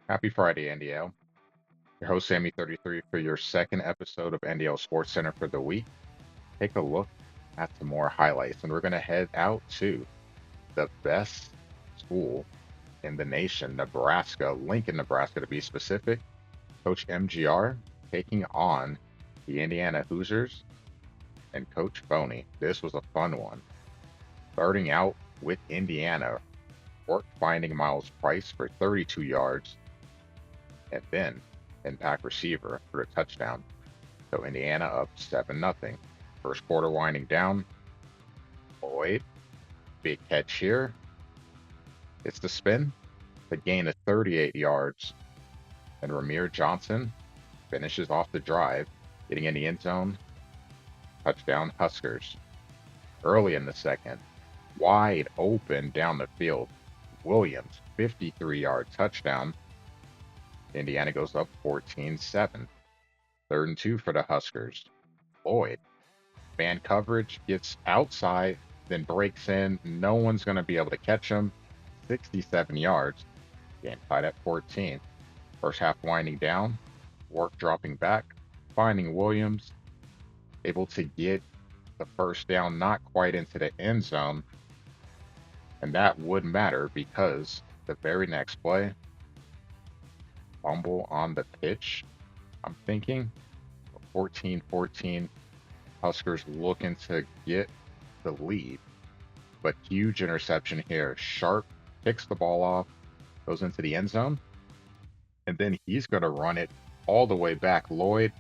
Happy Friday, NDL. Your host, Sammy33, for your second episode of NDL Sportscenter for the week. Take a look at some more highlights, and we're going to head out to the best school in the nation, Nebraska, Lincoln, Nebraska to be specific. Coach MGR taking on the Indiana Hoosiers and Coach Boney. This was a fun one. Starting out with Indiana, work finding Miles Price for 32 yards, and then impact receiver for a touchdown. So Indiana up 7-0. First quarter winding down. Boyd, big catch here. It's the spin, the gain of 38 yards. And Ramir Johnson finishes off the drive, getting in the end zone. Touchdown Huskers. Early in the second, wide open down the field. Williams, 53-yard touchdown. Indiana goes up 14-7. Third and 2 for the Huskers. Boyd, man coverage, gets outside, then breaks in. No one's going to be able to catch him. 67 yards. Game tied at 14. First half winding down. Work dropping back. Finding Williams. Able to get the first down, not quite into the end zone. And that would matter because the very next play, fumble on the pitch. I'm thinking 14-14. Huskers looking to get the lead, but huge interception here. Sharp picks the ball off, goes into the end zone, and then he's going to run it all the way back. Lloyd,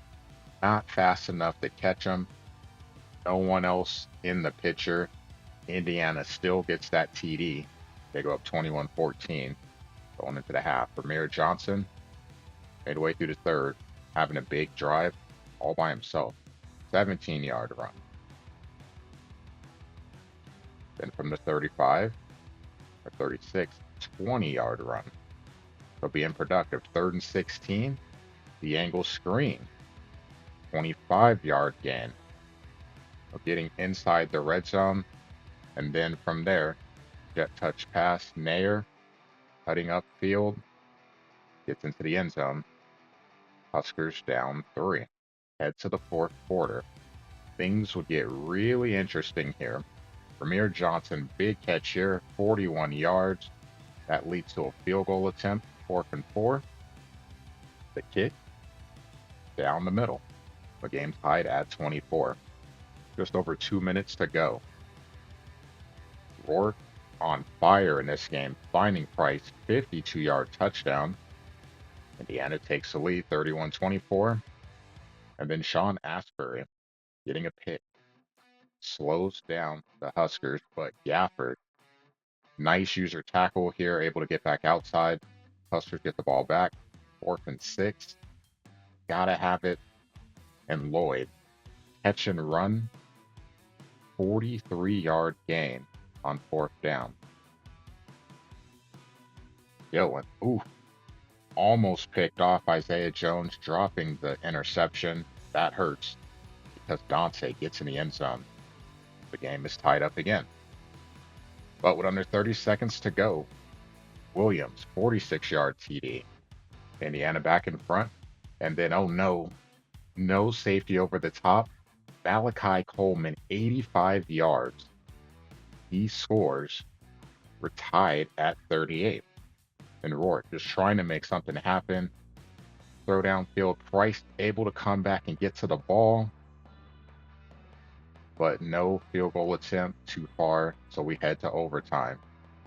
not fast enough to catch him. No one else in the picture. Indiana still gets that TD. They go up 21-14 going into the half. Ramir Johnson, midway through the third, having a big drive all by himself. 17-yard run. Then from the 35 or 36, 20-yard run. So being productive. Third and 16, the angle screen. 25-yard gain. So getting inside the red zone. And then from there, jet touch pass. Nair cutting upfield. Gets into the end zone. Huskers down 3. Head to the fourth quarter. Things would get really interesting here. Ramir Johnson, big catch here, 41 yards. That leads to a field goal attempt, 4th and 4. The kick, down the middle. The game tied at 24. Just over 2 minutes to go. Rourke on fire in this game, finding Price, 52-yard touchdown. Indiana takes the lead, 31-24. And then Sean Asbury getting a pick. Slows down the Huskers, but Gafford, nice user tackle here, able to get back outside. Huskers get the ball back. 4th and 6. Gotta have it. And Lloyd, catch and run, 43-yard gain on 4th down. Dylan, almost picked off. Isaiah Jones dropping the interception. That hurts because Dante gets in the end zone. The game is tied up again. But with under 30 seconds to go, Williams, 46-yard TD. Indiana back in front. And then, oh no safety over the top. Malachi Coleman, 85 yards. He scores. We're tied at 38. And Rourke just trying to make something happen. Throw downfield. Price able to come back and get to the ball. But no field goal attempt, too far. So we head to overtime.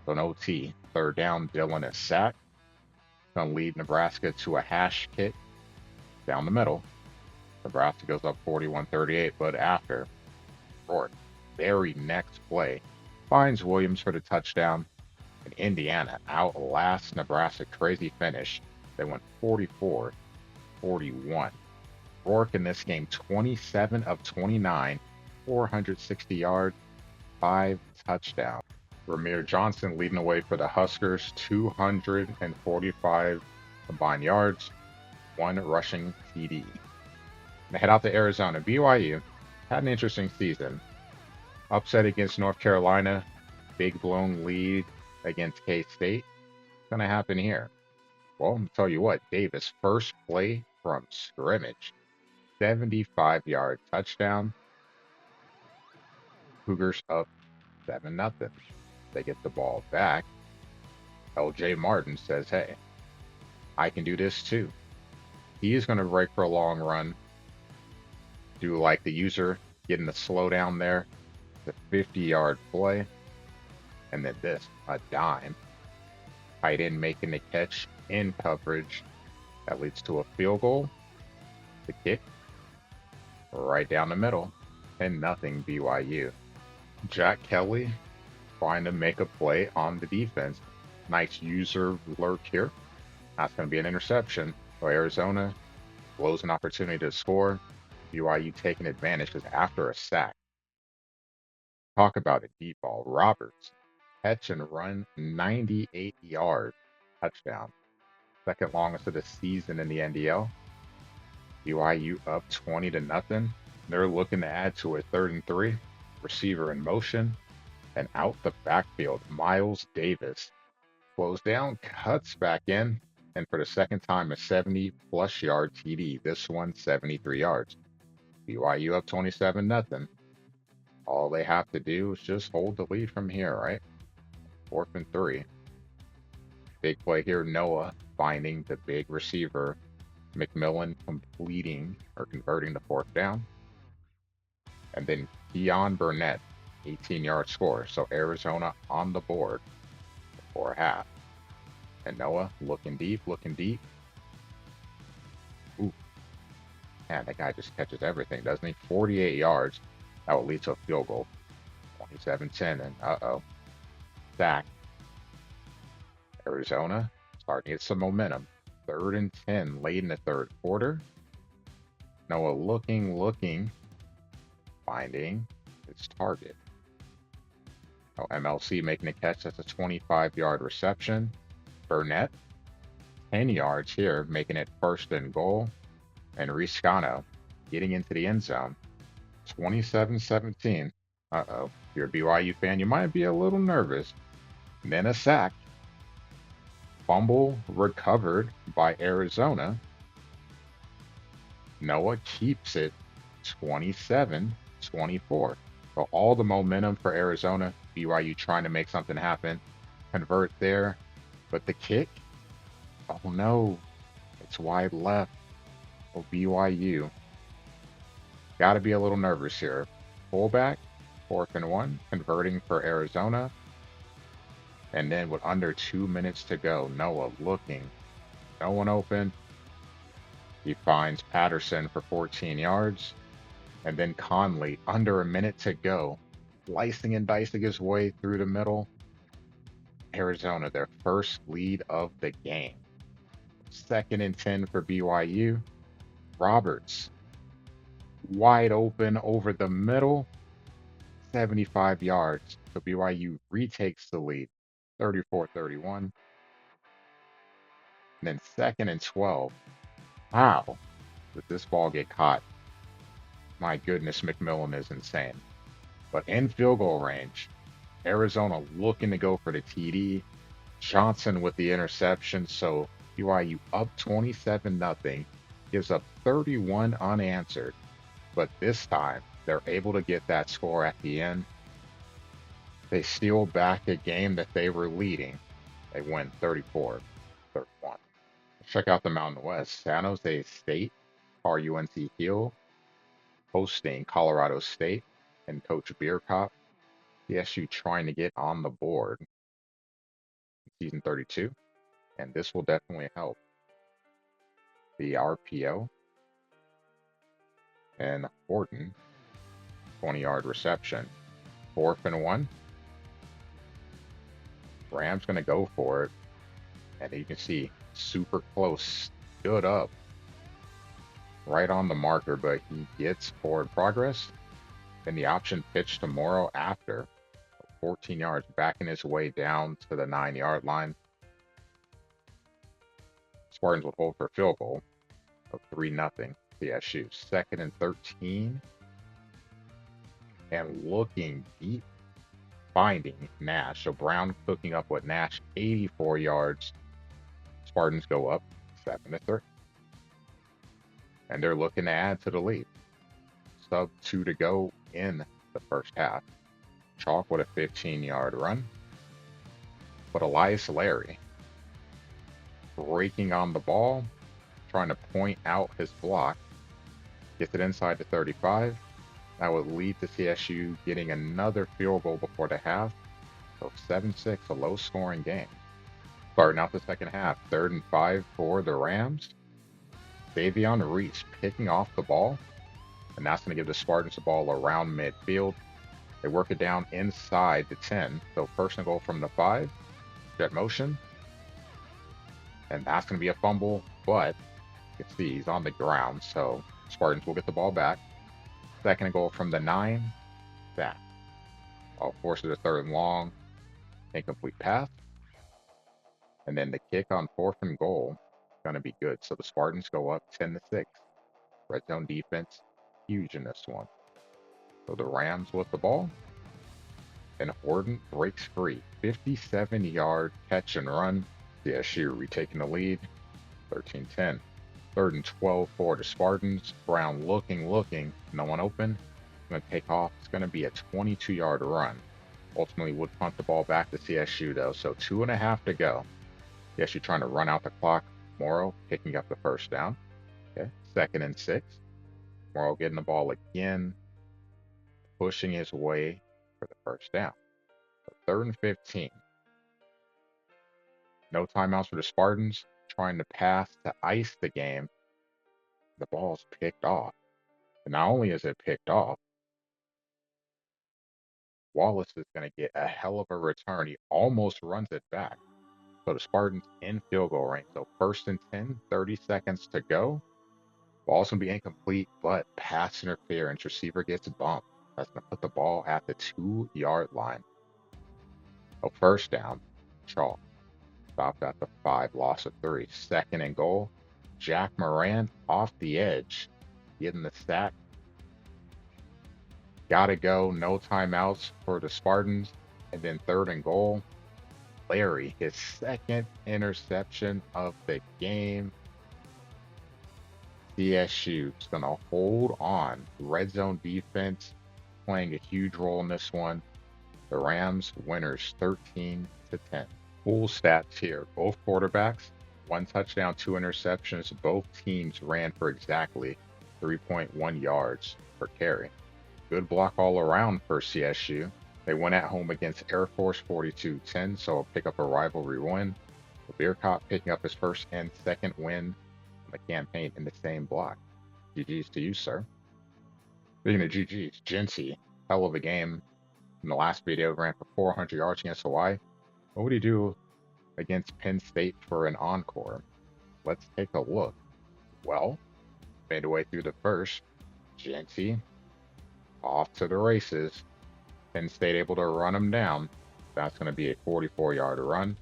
So an OT. Third down, Dylan is sacked. Going to lead Nebraska to a hash kick down the middle. Nebraska goes up 41-38, but after Rourke, very next play, finds Williams for the touchdown. And Indiana outlasts Nebraska. Crazy finish. They went 44-41. Rourke in this game, 27 of 29, 460 yards, 5 touchdowns. Ramir Johnson leading the way for the Huskers, 245 combined yards, 1 rushing TD. They head out to Arizona. BYU had an interesting season. Upset against North Carolina, big blown lead against K-State. What's going to happen here? Well, I'm tell you what, Davis, first play from scrimmage, 75-yard touchdown. Cougars up 7-0. They get the ball back. LJ Martin says, hey, I can do this too. He is going to break for a long run, do like the user, getting the slow down there, the 50-yard play, and then this, a dime. Tight end making the catch in coverage. That leads to a field goal. The kick right down the middle, and nothing BYU. Jack Kelly trying to make a play on the defense. Nice user lurk here. That's going to be an interception. So Arizona blows an opportunity to score. BYU taking advantage because after a sack, talk about a deep ball. Roberts, catch and run, 98 yard touchdown. Second longest of the season in the NDL. BYU up 20-0. They're looking to add to a 3rd and 3. Receiver in motion and out the backfield. Miles Davis slows down, cuts back in, and for the second time, a 70-plus yard TD. This one, 73 yards. BYU up 27-0. All they have to do is just hold the lead from here, right? 4th and 3. Big play here. Noah finding the big receiver. McMillan completing or converting the 4th down. And then Keon Burnett, 18-yard score. So Arizona on the board before half. And Noah looking deep, looking deep. Ooh, man, that guy just catches everything, doesn't he? 48 yards. That will lead to a field goal. 27-10, and sack. Arizona starting to get some momentum. 3rd and 10 late in the 3rd quarter. Noah looking, finding his target. Oh, MLC making a catch. That's a 25-yard reception. Burnett, 10 yards here, making it 1st and goal. And Riscano getting into the end zone. 27-17. If you're a BYU fan, you might be a little nervous. And then a sack. Fumble recovered by Arizona. Noah keeps it 27-24. So all the momentum for Arizona. BYU trying to make something happen. Convert there. But the kick, oh no, it's wide left. Oh, BYU. Got to be a little nervous here. Fullback, 4th and 1, converting for Arizona. And then with under 2 minutes to go, Noah looking. No one open. He finds Patterson for 14 yards. And then Conley, under a minute to go, slicing and dicing his way through the middle. Arizona, their first lead of the game. 2nd and 10 for BYU. Roberts, wide open over the middle, 75 yards. So BYU retakes the lead, 34-31. And then 2nd and 12. How did this ball get caught? My goodness, McMillan is insane. But in field goal range, Arizona looking to go for the TD. Johnson with the interception. So BYU up 27-0, gives up 31 unanswered. But this time, they're able to get that score at the end. They steal back a game that they were leading. They win 34-31. Check out the Mountain West. San Jose State, RUNC Hill, hosting Colorado State and Coach Bierkop. CSU trying to get on the board in season 32, and this will definitely help. The RPO and Horton, 20-yard reception. 4th and 1. Rams going to go for it. And you can see super close, stood up right on the marker, but he gets forward progress. Then the option pitch to Morrow after 14 yards, backing his way down to the 9-yard line. Spartans will hold for field goal of 3-0 CSU. 2nd and 13. And looking deep, finding Nash. So Brown cooking up with Nash, 84 yards. Spartans go up 7-3, and they're looking to add to the lead. Sub 2 to go in the first half. Chalk with a 15-yard run, but Elias Larry breaking on the ball, trying to point out his block, gets it inside the 35. That would lead to CSU getting another field goal before the half. So 7-6, a low-scoring game. Starting out the second half, 3rd and 5 for the Rams. Davion Reese picking off the ball, and that's going to give the Spartans the ball around midfield. They work it down inside the 10. So first and goal from the 5, jet motion. And that's going to be a fumble, but you can see he's on the ground, so Spartans will get the ball back. Second and goal from the 9, that. I'll force it a 3rd and long, incomplete pass. And then the kick on 4th and goal is going to be good. So the Spartans go up 10-6. Red zone defense, huge in this one. So the Rams with the ball, and Horton breaks free. 57-yard catch and run. CSU retaking the lead, 13-10. 3rd and 12 for the Spartans. Brown looking, no one open. Going to take off. It's going to be a 22-yard run. Ultimately would punt the ball back to CSU though, so 2.5 to go. CSU trying to run out the clock. Morrow picking up the first down. Okay, 2nd and 6. Morrow getting the ball again, pushing his way for the first down. So 3rd and 15. No timeouts for the Spartans. Trying to pass to ice the game. The ball's picked off. And not only is it picked off, Wallace is going to get a hell of a return. He almost runs it back. So the Spartans in field goal range. So 1st and 10, 30 seconds to go. Ball's going to be incomplete, but pass interference. Receiver gets bumped. That's going to put the ball at the 2-yard line. So first down, Chalk. Stopped at the 5, loss of 3. 2nd and goal. Jack Moran off the edge. Getting the sack. Gotta go. No timeouts for the Spartans. And then 3rd and goal. Larry, his 2nd interception of the game. CSU is going to hold on. Red zone defense playing a huge role in this one. The Rams winners 13-10. Full stats here. Both quarterbacks, 1 touchdown, 2 interceptions. Both teams ran for exactly 3.1 yards per carry. Good block all around for CSU. They went at home against Air Force 42-10, so I'll pick up a rivalry win. Beercott picking up his 1st and 2nd win of the campaign in the same block. GG's to you, sir. Speaking of GG's, Genty, hell of a game. In the last video, ran for 400 yards against Hawaii. What would he do against Penn State for an encore? Let's take a look. Well, made away through the first. Genty off to the races. Penn State able to run him down. That's going to be a 44-yard run.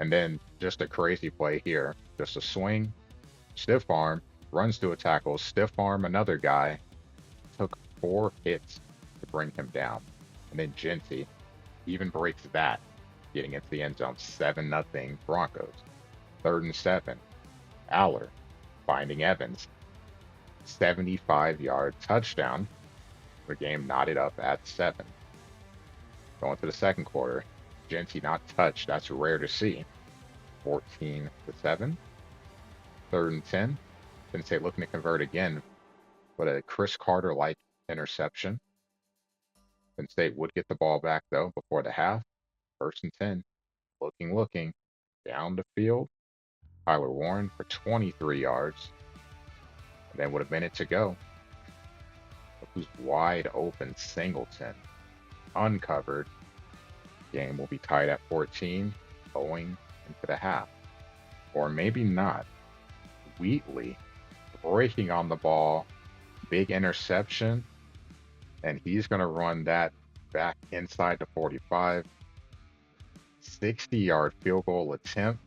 And then just a crazy play here. Just a swing, stiff arm, runs to a tackle, stiff arm another guy. Took 4 hits to bring him down. And then Genty even breaks that, getting into the end zone. 7-0 Broncos. 3rd and 7. Aller finding Evans. 75-yard touchdown. The game knotted up at 7. Going to the second quarter. Genty not touched. That's rare to see. 14-7. 3rd and 10. Penn State looking to convert again, but a Chris Carter-like interception. Penn State would get the ball back, though, before the half. 1st and 10. Looking. Down the field. Tyler Warren for 23 yards. And then with a minute to go, look who's wide open. Singleton. Uncovered. Game will be tied at 14, going into the half. Or maybe not. Wheatley breaking on the ball. Big interception. And he's going to run that back inside the 45. 60-yard field goal attempt.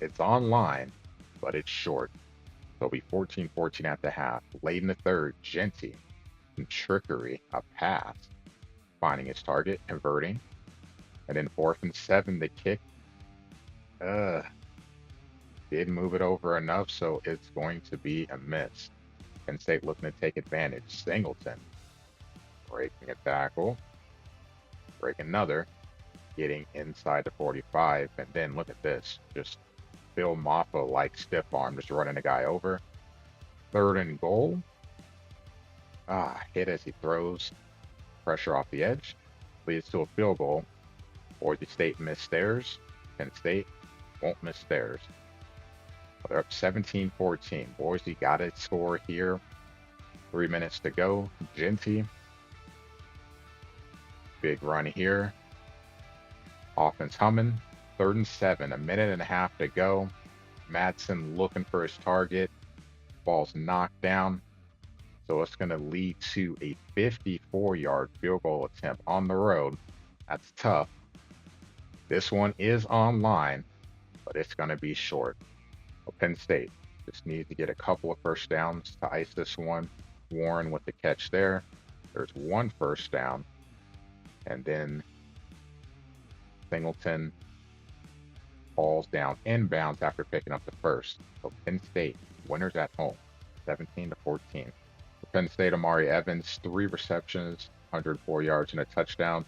It's online, but it's short. So it'll be 14-14 at the half. Late in the third, Genty. Some trickery, a pass. Finding his target, converting. And then 4th and 7, the kick. Did move it over enough, so it's going to be a miss. Penn State looking to take advantage. Singleton breaking a tackle, break another, getting inside the 45, and then look at this. Just Phil Maffa like stiff arm, just running a guy over. 3rd and goal. Hit as he throws, pressure off the edge, leads to a field goal. Boise State missed theirs. Penn State won't miss theirs. They're up 17-14. Boise got a score here. 3 minutes to go. Genty, big run here. Offense humming. 3rd and 7. A minute and a half to go. Madsen looking for his target. Ball's knocked down. So it's going to lead to a 54-yard field goal attempt on the road. That's tough. This one is online, but it's going to be short. So Penn State just needs to get a couple of first downs to ice this one. Warren with the catch there. There's 1 first down. And then Singleton falls down inbounds after picking up the first. So Penn State, winners at home, 17-14. For Penn State, Amari Evans, 3 receptions, 104 yards and a touchdown.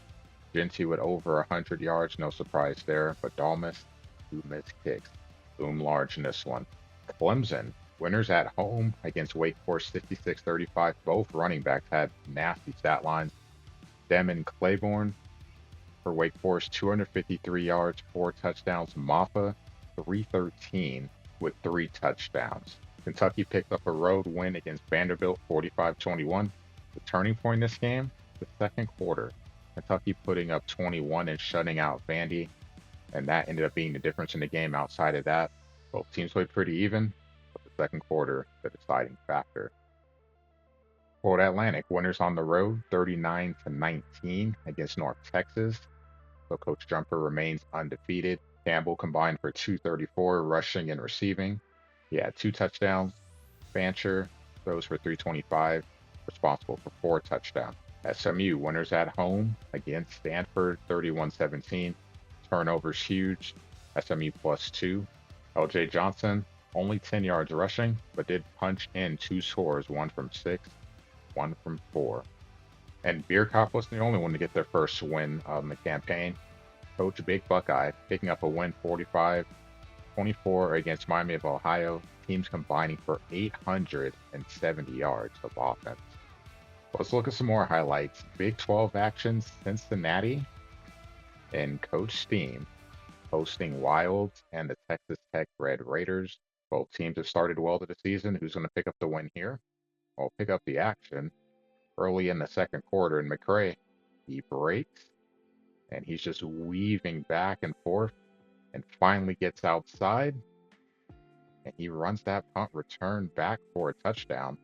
Genty with over 100 yards, no surprise there. But Dalmas, 2 missed kicks. Boom large in this one. Clemson, winners at home against Wake Forest, 56-35. Both running backs had nasty stat lines. Demon Claiborne for Wake Forest, 253 yards, 4 touchdowns. Maffa, 313 with 3 touchdowns. Kentucky picked up a road win against Vanderbilt, 45-21. The turning point in this game, the second quarter. Kentucky putting up 21 and shutting out Vandy, and that ended up being the difference in the game. Outside of that, both teams played pretty even, but the second quarter, the deciding factor. Florida Atlantic, winners on the road, 39-19 against North Texas. So Coach Jumper remains undefeated. Campbell combined for 234 rushing and receiving. He had 2 touchdowns. Fancher throws for 325, responsible for 4 touchdowns. SMU, winners at home against Stanford, 31-17. Turnovers huge. SMU +2. LJ Johnson, only 10 yards rushing, but did punch in 2 scores, 1 from 6, 1 from 4. And Beer Cop wasn't the only one to get their first win in the campaign. Coach Big Buckeye picking up a win, 45-24 against Miami of Ohio. Teams combining for 870 yards of offense. Let's look at some more highlights. Big 12 action, Cincinnati and Coach Steam hosting Wilds and the Texas Tech Red Raiders. Both teams have started well to the season. Who's going to pick up the win here? Well, pick up the action early in the second quarter. And McCray, he breaks, and he's just weaving back and forth and finally gets outside. And he runs that punt return back for a touchdown.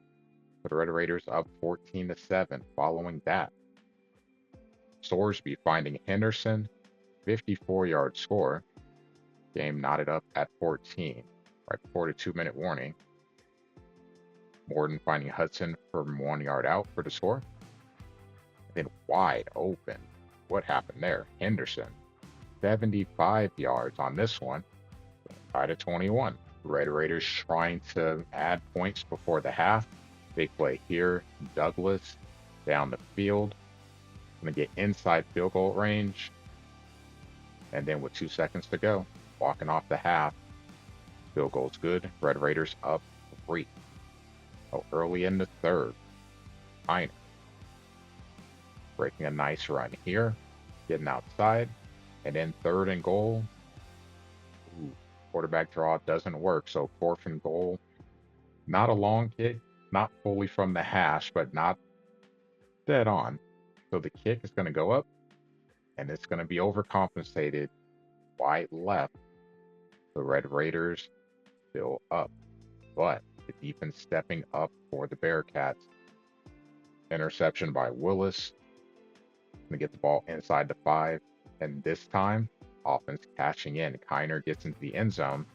The Red Raiders up 14-7 following that. Sorsby finding Henderson, 54-yard score. Game knotted up at 14 right before the 2-minute warning. Morton finding Hudson from 1 yard out for the score. Then wide open. What happened there? Henderson, 75 yards on this one. Tied at 21. Red Raiders trying to add points before the half. Big play here. Douglas down the field. Going to get inside field goal range. And then with 2 seconds to go, walking off the half. Field goal's good. Red Raiders up 3. Oh, early in the third. Heiner breaking a nice run here. Getting outside. And then 3rd and goal. Ooh, quarterback draw doesn't work. So 4th and goal. Not a long kick. Not fully from the hash, but not dead on. So the kick is going to go up, and it's going to be overcompensated wide left. The Red Raiders still up, but the defense stepping up for the Bearcats. Interception by Willis. Going to get the ball inside the 5, and this time, offense cashing in. Kiner gets into the end zone.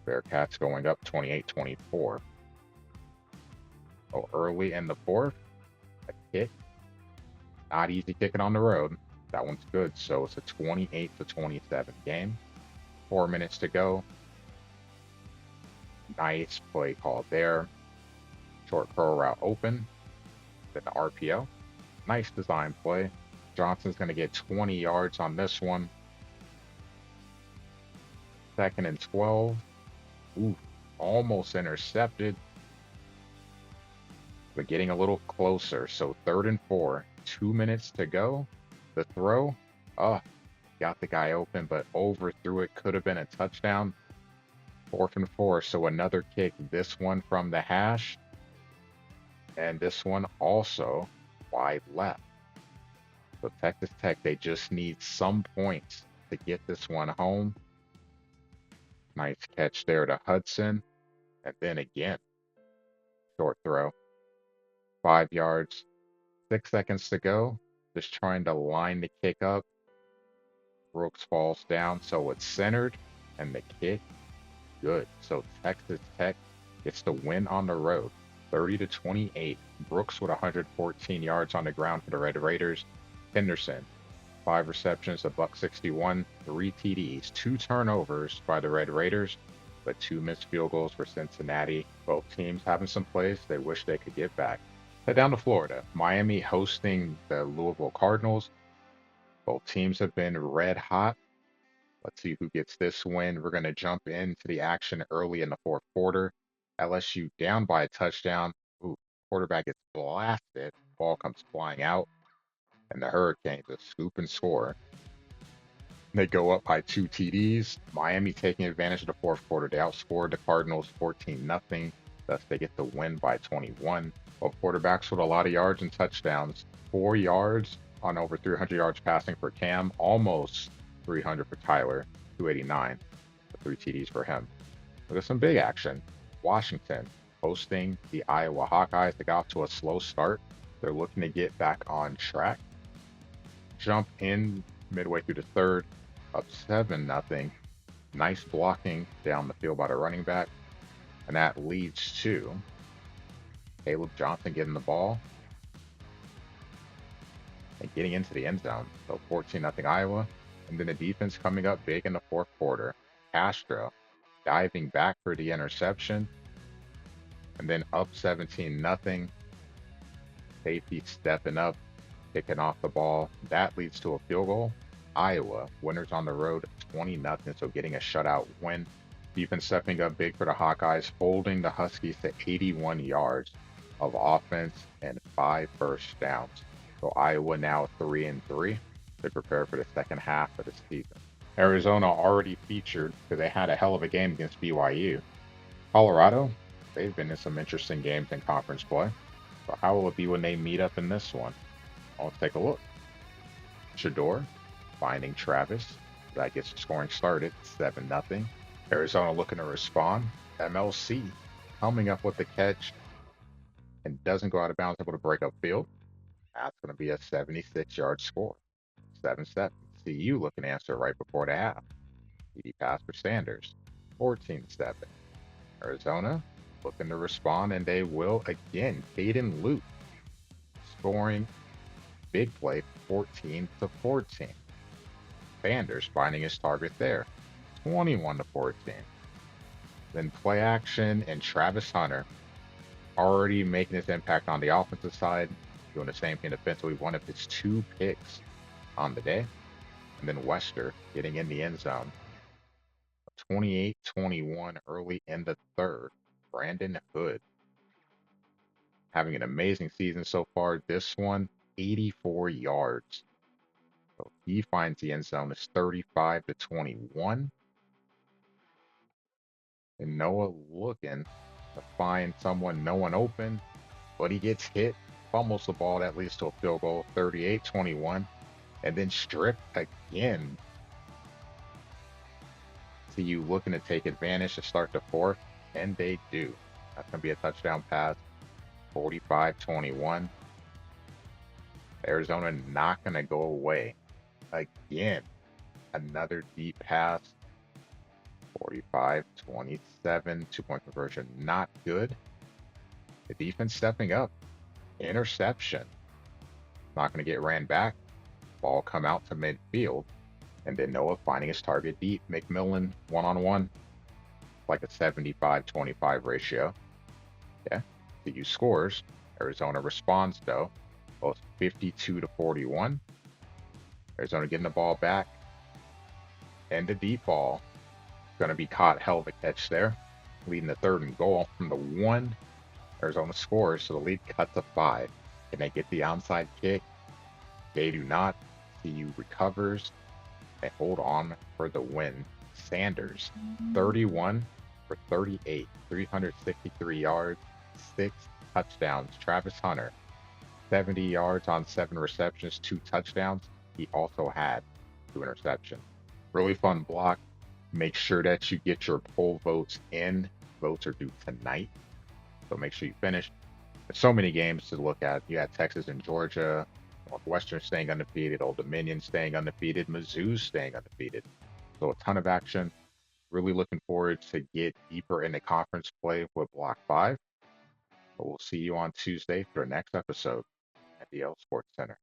Bearcats going up 28-24. Oh, early in the 4th, a kick. Not easy kicking on the road. That one's good. So it's a 28-27 game. 4 minutes to go. Nice play call there. Short curl route open, then the RPO. Nice design play. Johnson's going to get 20 yards on this one. 2nd and 12. Ooh, almost intercepted, but getting a little closer. So 3rd and 4, 2 minutes to go. The throw, got the guy open, but overthrew it. Could have been a touchdown. 4th and 4, so another kick. This one from the hash, and this one also wide left. So Texas Tech, they just need some points to get this one home. Nice catch there to Hudson. And then again, short throw. 5 yards, 6 seconds to go. Just trying to line the kick up. Brooks falls down, so it's centered, and the kick, good. So Texas Tech gets the win on the road, 30-28. Brooks with 114 yards on the ground for the Red Raiders. Henderson, 5 receptions, a $161, 3 TDs, 2 turnovers by the Red Raiders, but 2 missed field goals for Cincinnati. Both teams having some plays they wish they could get back. Head down to Florida. Miami hosting the Louisville Cardinals. Both teams have been red hot. Let's see who gets this win. We're going to jump into the action early in the 4th quarter. LSU down by a touchdown. Ooh, quarterback gets blasted. Ball comes flying out. And the Hurricanes just scoop and score. They go up by 2 TDs. Miami taking advantage of the 4th quarter. They outscored the Cardinals 14-0. Thus, they get the win by 21. Both quarterbacks with a lot of yards and touchdowns. 4 yards on over 300 yards passing for Cam. Almost 300 for Tyler. 289. 3 TDs for him. Look at some big action. Washington hosting the Iowa Hawkeyes. They got off to a slow start. They're looking to get back on track. Jump in midway through the 3rd, up 7-0. Nice blocking down the field by the running back. And that leads to Caleb Johnson getting the ball and getting into the end zone. So 14-0 Iowa. And then the defense coming up big in the 4th quarter. Castro diving back for the interception. And then up 17-0. Safety stepping up, kicking off the ball. That leads to a field goal. Iowa, winners on the road, 20-0. So getting a shutout win. Defense stepping up big for the Hawkeyes, holding the Huskies to 81 yards of offense and 5 first downs. So Iowa now 3-3. They prepare for the second half of the season. Arizona already featured because they had a hell of a game against BYU. Colorado, they've been in some interesting games in conference play. So how will it be when they meet up in this one? Well, let's take a look. Shador finding Travis. That gets the scoring started, 7-0. Arizona looking to respond. MLC coming up with the catch and doesn't go out of bounds, able to break up field. That's going to be a 76-yard score. 7-7. CU looking to answer right before the half. TD pass for Sanders. 14-7. Arizona looking to respond, and they will again. Caden Luke scoring big play, 14-14. Sanders finding his target there, 21-14. Then play action and Travis Hunter already making his impact on the offensive side, doing the same thing defensively. One of his 2 picks on the day. And then Wester getting in the end zone. 28-21 early in the 3rd. Brandon Hood having an amazing season so far. This one, 84 yards. So he finds the end zone. It's 35-21. And Noah looking to find someone, no one open, but he gets hit, fumbles the ball. That leads to a field goal, 38-21. And then stripped again. CU looking to take advantage to start the 4th, and they do. That's going to be a touchdown pass, 45-21. Arizona not going to go away. Again, another deep pass, 45-27, 2-point conversion, not good. The defense stepping up, interception. Not going to get ran back. Ball come out to midfield. And then Noah finding his target deep. McMillan 1-on-1. like a 75-25 ratio. Yeah. To use scores, Arizona responds though, both 52-41. Arizona getting the ball back, and the deep ball going to be caught, hell of a catch there, leading the third and goal from the 1. Arizona scores, so the lead cuts to 5. Can they get the onside kick? They do not. CU recovers. They hold on for the win. Sanders, 31 for 38, 363 yards, 6 touchdowns. Travis Hunter, 70 yards on 7 receptions, 2 touchdowns. He also had 2 interceptions. Really fun block. Make sure that you get your poll votes in. Votes are due tonight, so make sure you finish. There's so many games to look at. You had Texas and Georgia, Northwestern staying undefeated, Old Dominion staying undefeated, Mizzou staying undefeated. So a ton of action. Really looking forward to get deeper into conference play with Block 5. But we'll see you on Tuesday for the next episode at NDL Sports Center.